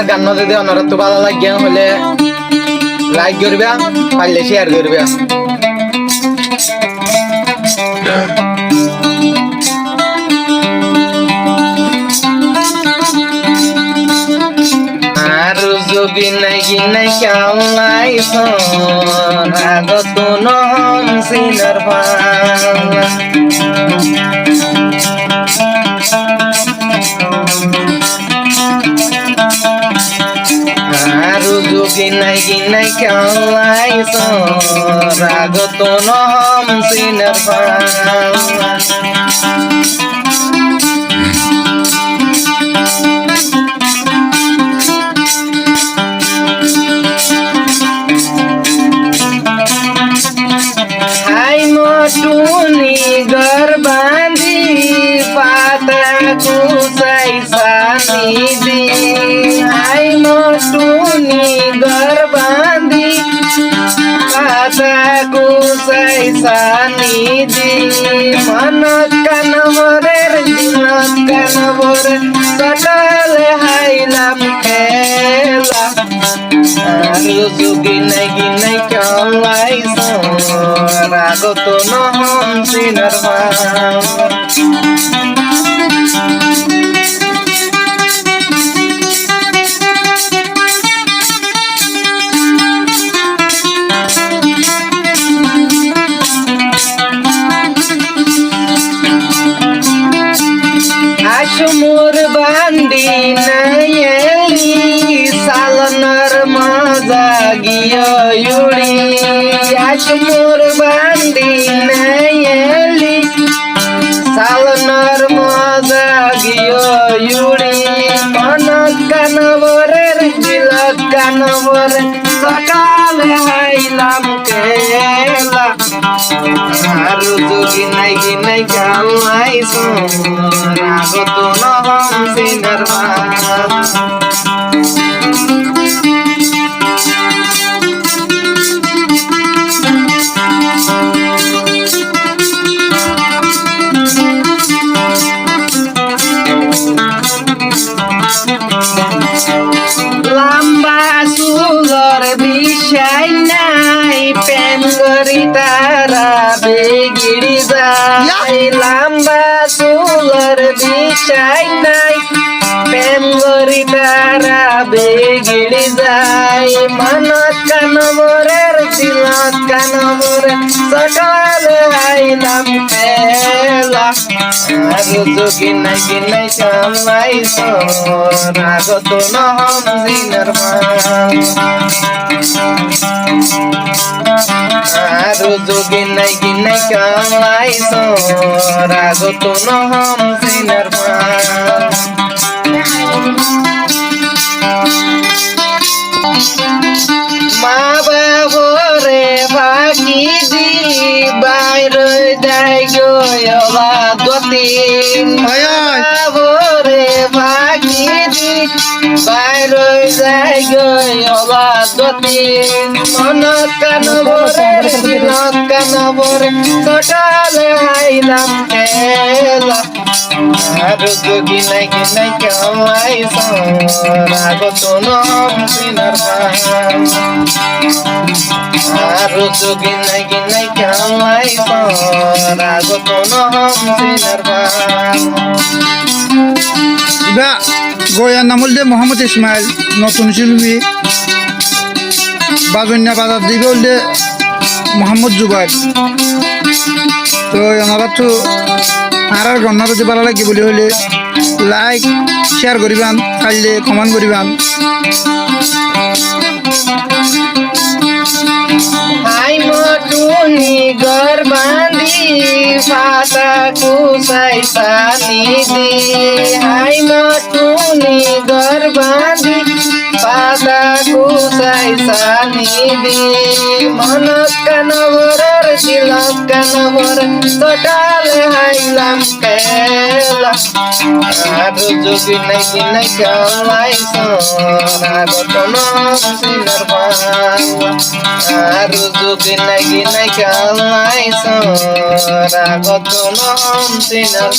আর গান যদি অনারত ভালো লাগে হলে লাইক করবে পারলে শেয়ার করবে আর যোগী নাই গিনাই কালাই আগত নহম সিনার আরো যোগী নাই গিনাই কালাই আগত নহম সিনার टूनी घर बांधी पाता कुसाई सानी दी आई टूनी घर बांधी पाता कुसाई सानी दी मन कनवरे दिनत कनवरे सकल हाइलाम खेला যোগী নাই গিনাই কালাই আগত নহম সিনার আসমুর বান্দি নাইলি সালনার মাজা গিয়া ইউড়ি আসমুর বান্দি নাইলি সালনার মাজা গিয়া ইউড়ি কনক কানবরের দিলত কানবর সকালে হাইলাম কেলা আর যোগী নাই গিনাই কালাই আগত নহম সিনার লম্বা সুলর বিষয় নাই প্রেম করি তারা বেগিড়ি যায় লম্বা সুলর বিষয় নাই প্রেম করি তারা বেগিড়ি যায় মনত কানবরের দিলত কানবরে সকালে আইলাম পেলা আর যোগী নাই গিনাই কালাই আগত নহম সিনার আর যোগী নাই গিনাই কালাই আগত নহম সিনার মা বাবরে ফাঁকি দি বাইর যাই গলা গতি বাবরে ফাঁকি দি বাইর যাই গলা গতি মন কানবরের দিনত কানবরে সকালে আইলাম খেলা আর যোগী নাই গিনাই কালাই আগত নহম সিনার আর যোগী নাই গিনাই কালাই আগত নহম সিনার গোয়ার নাম হলে মোহাম্মদ ইসমাইল নতুন শিল্পী বাজন্যা বাজার দিবে হলে মোহাম্মদ জুবাইর তো ওনারা তো আর গন্না যদি ভালো লাগে বলে হলে লাইক শেয়ার করিবান পারলে কমেন্ট করিবান আই টুনি ঘর বাঁধি পাতা কুসাই সানি দি আই টুনি ঘর বাঁধি পাতা কুসাই সানি দি মন কানবরের দিলত কানবর সকালে হাইলাম খেলা আর যোগী নাই গিনাই কালাই আগত নহম সিনার আর যোগী নাই গিনাই কালাই আগত নহম সিনার